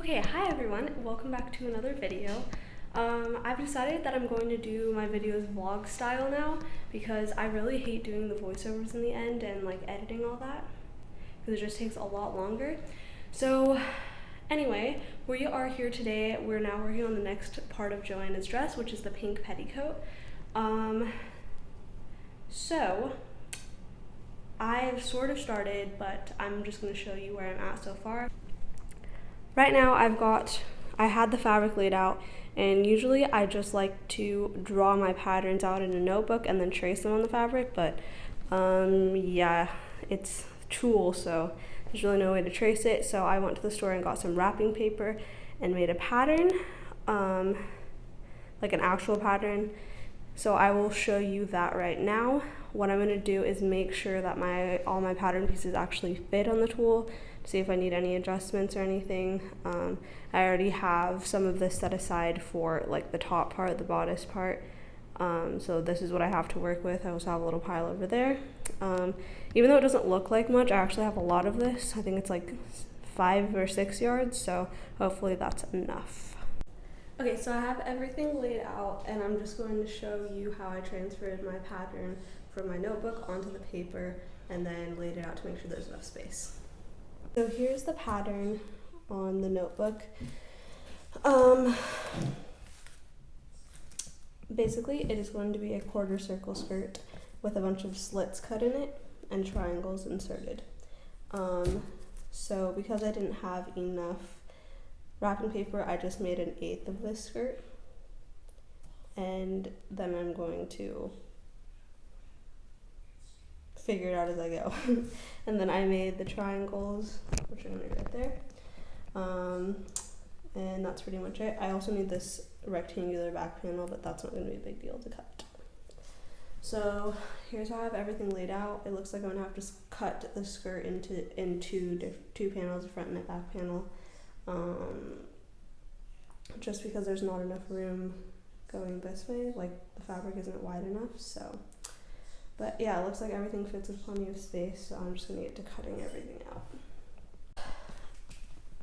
Okay, hi everyone, welcome back to another video. I've decided that I'm going to do my videos vlog style now because I really hate doing the voiceovers in the end and like editing all that because it just takes a lot longer. So anyway, we are here today. We're now working on the next part of Johanna's dress, which is the pink petticoat. So I've sort of started, but I'm just going to show you where I'm at so far. Right now I had the fabric laid out, and usually I just like to draw my patterns out in a notebook and then trace them on the fabric, but yeah, it's tulle, so there's really no way to trace it. So I went to the store and got some wrapping paper and made a pattern, like an actual pattern. So I will show you that right now. What I'm going to do is make sure that all my pattern pieces actually fit on the tulle, to see if I need any adjustments or anything. I already have some of this set aside for like the top part, the bodice part. So this is what I have to work with. I also have a little pile over there. Even though it doesn't look like much, I actually have a lot of this. I think it's like 5 or 6 yards, so hopefully that's enough. Okay, so I have everything laid out, and I'm just going to show you how I transferred my pattern from my notebook onto the paper and then laid it out to make sure there's enough space. So here's the pattern on the notebook. Basically, it is going to be a quarter circle skirt with a bunch of slits cut in it and triangles inserted. So because I didn't have enough wrapping paper, I just made 1/8 of this skirt, and then I'm going to figure it out as I go. And then I made the triangles, which are going to be right there, and that's pretty much it. I also need this rectangular back panel, but that's not going to be a big deal to cut. So here's how I have everything laid out. It looks like I'm going to have to cut the skirt in two panels, a front and a back panel. Just because there's not enough room going this way, like the fabric isn't wide enough, so. But yeah, it looks like everything fits with plenty of space, so I'm just gonna get to cutting everything out.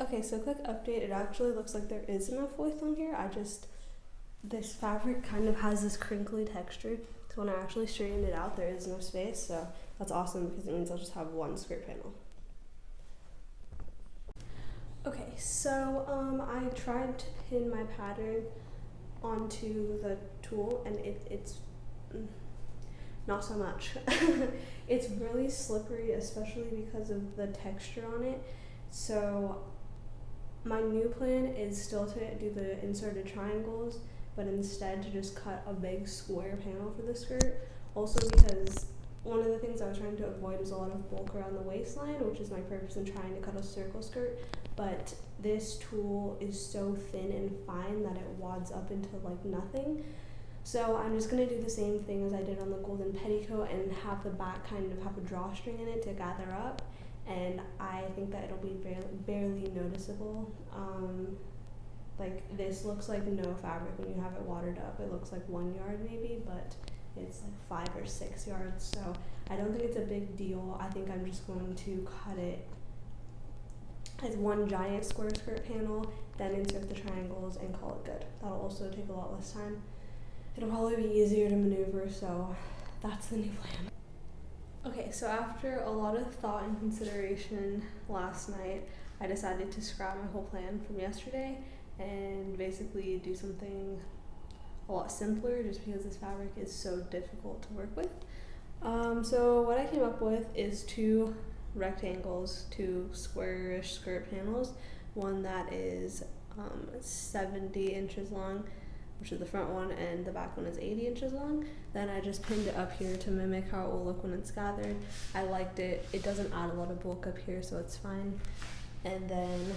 Okay, so quick update, it actually looks like there is enough width on here. This fabric kind of has this crinkly texture, so when I actually straightened it out, there is no space, so that's awesome because it means I'll just have one skirt panel. Okay, so I tried to pin my pattern onto the tulle, and it's not so much. It's really slippery, especially because of the texture on it. So my new plan is still to do the inserted triangles, but instead to just cut a big square panel for the skirt. Also because one of the things I was trying to avoid was a lot of bulk around the waistline, which is my purpose in trying to cut a circle skirt. But this tulle is so thin and fine that it wads up into like nothing. So I'm just going to do the same thing as I did on the golden petticoat and have the back kind of have a drawstring in it to gather up. And I think that it'll be barely noticeable. Like this looks like no fabric when you have it wadded up. It looks like 1 yard maybe, but it's like 5 or 6 yards. So I don't think it's a big deal. I think I'm just going to cut it as one giant square skirt panel, then insert the triangles and call it good. That'll also take a lot less time. It'll probably be easier to maneuver, so that's the new plan. Okay, so after a lot of thought and consideration last night, I decided to scrap my whole plan from yesterday and basically do something a lot simpler just because this fabric is so difficult to work with. So what I came up with is 2 rectangles, 2 squarish skirt panels, one that is 70 inches long, which is the front one, and the back one is 80 inches long. Then I just pinned it up here to mimic how it will look when it's gathered. I liked it. It doesn't add a lot of bulk up here, so it's fine. And then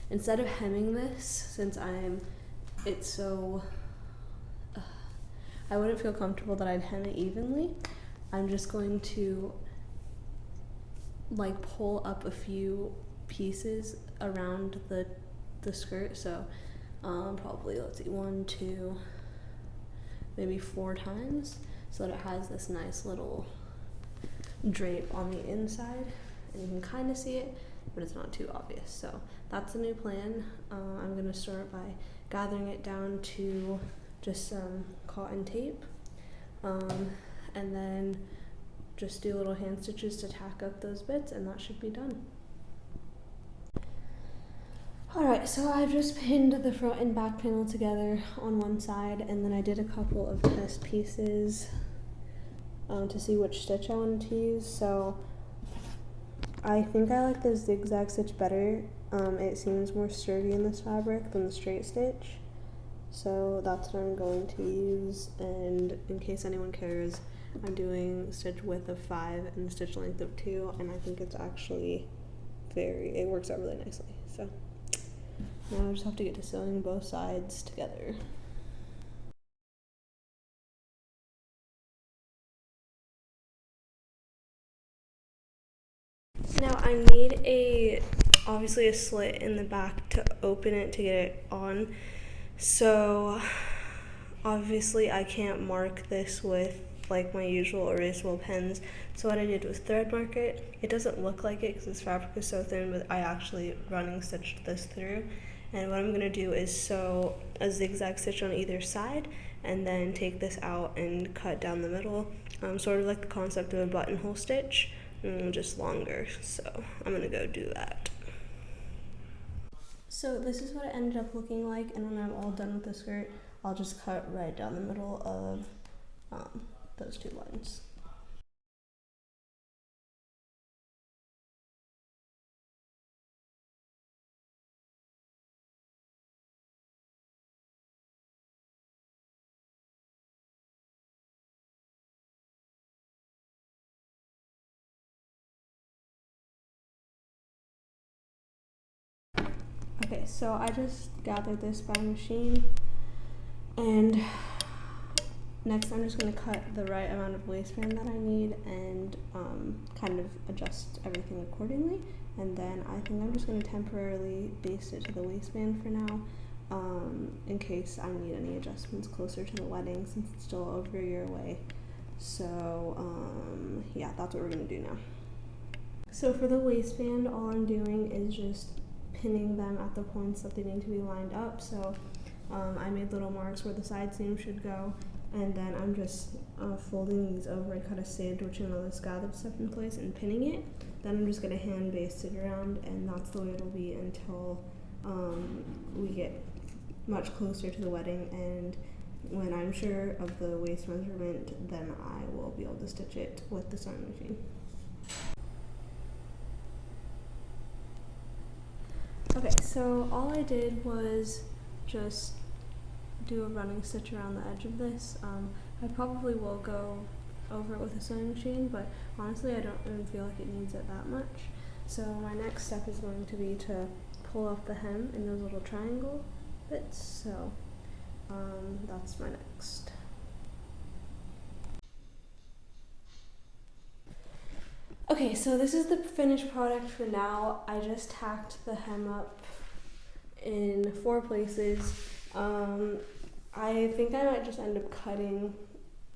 instead of hemming this, since it's so, I wouldn't feel comfortable that I'd hem it evenly, I'm just going to like pull up a few pieces around the skirt. So probably, let's see, 1, 2, maybe 4 times, so that it has this nice little drape on the inside, and you can kind of see it. but it's not too obvious. So that's the new plan. I'm gonna start by gathering it down to just some cotton tape, and then just do little hand stitches to tack up those bits, and that should be done. Alright, so I've just pinned the front and back panel together on one side, and then I did a couple of test pieces to see which stitch I wanted to use. So I think I like the zigzag stitch better. It seems more sturdy in this fabric than the straight stitch. So that's what I'm going to use, and in case anyone cares, I'm doing stitch width of 5 and stitch length of 2, and I think it's actually it works out really nicely. So now I just have to get to sewing both sides together. Now I need obviously a slit in the back to open it to get it on. So obviously I can't mark this with like my usual erasable pens. So what I did was thread mark it. It doesn't look like it because this fabric is so thin, but I actually running stitched this through. And what I'm going to do is sew a zigzag stitch on either side and then take this out and cut down the middle, sort of like the concept of a buttonhole stitch, just longer. So I'm going to go do that. So this is what it ended up looking like, and when I'm all done with the skirt, I'll just cut right down the middle of those two lines. Okay, so I just gathered this by machine, and next I'm just going to cut the right amount of waistband that I need and kind of adjust everything accordingly, and then I think I'm just going to temporarily baste it to the waistband for now, in case I need any adjustments closer to the wedding since it's still over a year away. So yeah, that's what we're going to do now. So for the waistband, all I'm doing is just pinning them at the points that they need to be lined up. So I made little marks where the side seam should go, and then I'm just folding these over and kind of sandwiching all this gathered stuff in place and pinning it. Then I'm just going to hand baste it around, and that's the way it'll be until we get much closer to the wedding, and when I'm sure of the waist measurement, then I will be able to stitch it with the sewing machine. Okay, so all I did was just do a running stitch around the edge of this. I probably will go over it with a sewing machine, but honestly I don't even feel like it needs it that much. So my next step is going to be to pull off the hem in those little triangle bits. So that's my next. Okay, so this is the finished product for now. I just tacked the hem up in 4 places. I think I might just end up cutting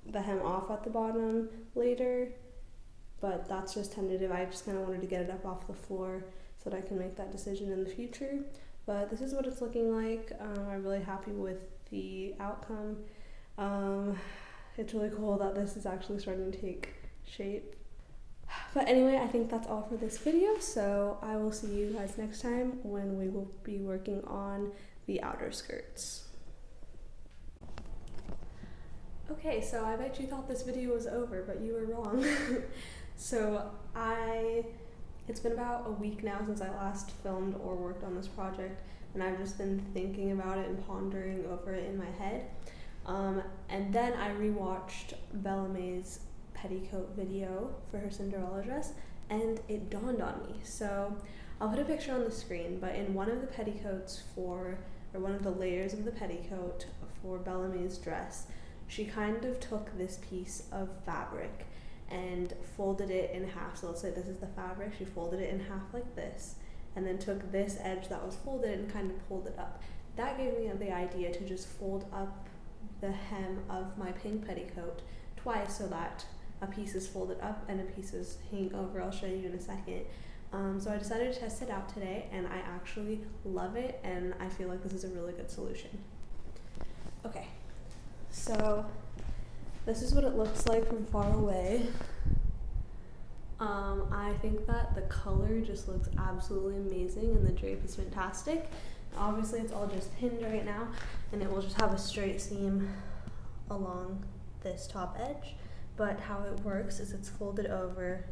the hem off at the bottom later, but that's just tentative. I just kind of wanted to get it up off the floor so that I can make that decision in the future. But this is what it's looking like. I'm really happy with the outcome. It's really cool that this is actually starting to take shape. But anyway, I think that's all for this video, so I will see you guys next time when we will be working on the outer skirts. Okay, so I bet you thought this video was over, but you were wrong. So it's been about a week now since I last filmed or worked on this project, and I've just been thinking about it and pondering over it in my head. And then I rewatched Bella Mae's Petticoat video for her Cinderella dress, and it dawned on me. So I'll put a picture on the screen, but in one of the petticoats or one of the layers of the petticoat for Bella Mae's dress, she kind of took this piece of fabric and folded it in half. So let's say this is the fabric, she folded it in half like this, and then took this edge that was folded and kind of pulled it up. That gave me the idea to just fold up the hem of my pink petticoat twice so that a piece is folded up and a piece is hanging over. I'll show you in a second. So I decided to test it out today, and I actually love it, and I feel like this is a really good solution. Okay, so this is what it looks like from far away. I think that the color just looks absolutely amazing, and the drape is fantastic. Obviously it's all just pinned right now, and it will just have a straight seam along this top edge, but how it works is it's folded over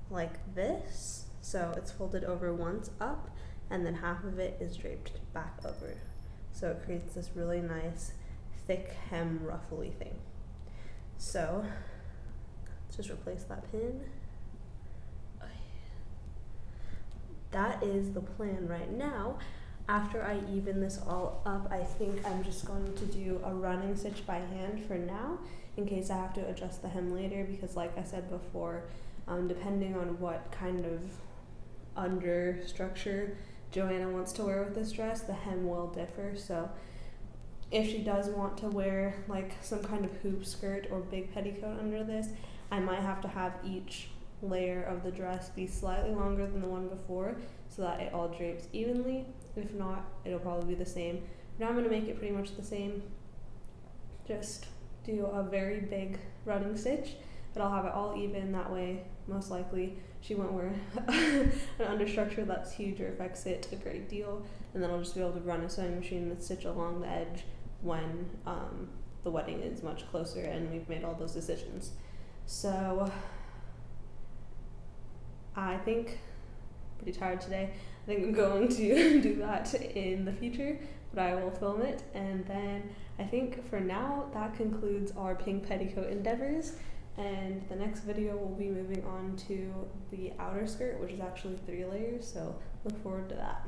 like this. So it's folded over once up, and then half of it is draped back over. So it creates this really nice thick hem ruffly thing. So let's just replace that pin. That is the plan right now. After I even this all up, I think I'm just going to do a running stitch by hand for now, in case I have to adjust the hem later, because like I said before, depending on what kind of under structure Johanna wants to wear with this dress, the hem will differ. So if she does want to wear like some kind of hoop skirt or big petticoat under this, I might have to have each layer of the dress be slightly longer than the one before so that it all drapes evenly. If not, it'll probably be the same. Now I'm going to make it pretty much the same. Just do a very big running stitch, but I'll have it all even. That way, most likely, she won't wear an understructure that's huge or affects it a great deal, and then I'll just be able to run a sewing machine and stitch along the edge when the wedding is much closer and we've made all those decisions. So I think I'm pretty tired today. I think I'm going to do that in the future, but I will film it. And then I think for now that concludes our pink petticoat endeavors. And the next video we'll be moving on to the outer skirt, which is actually 3 layers. So look forward to that.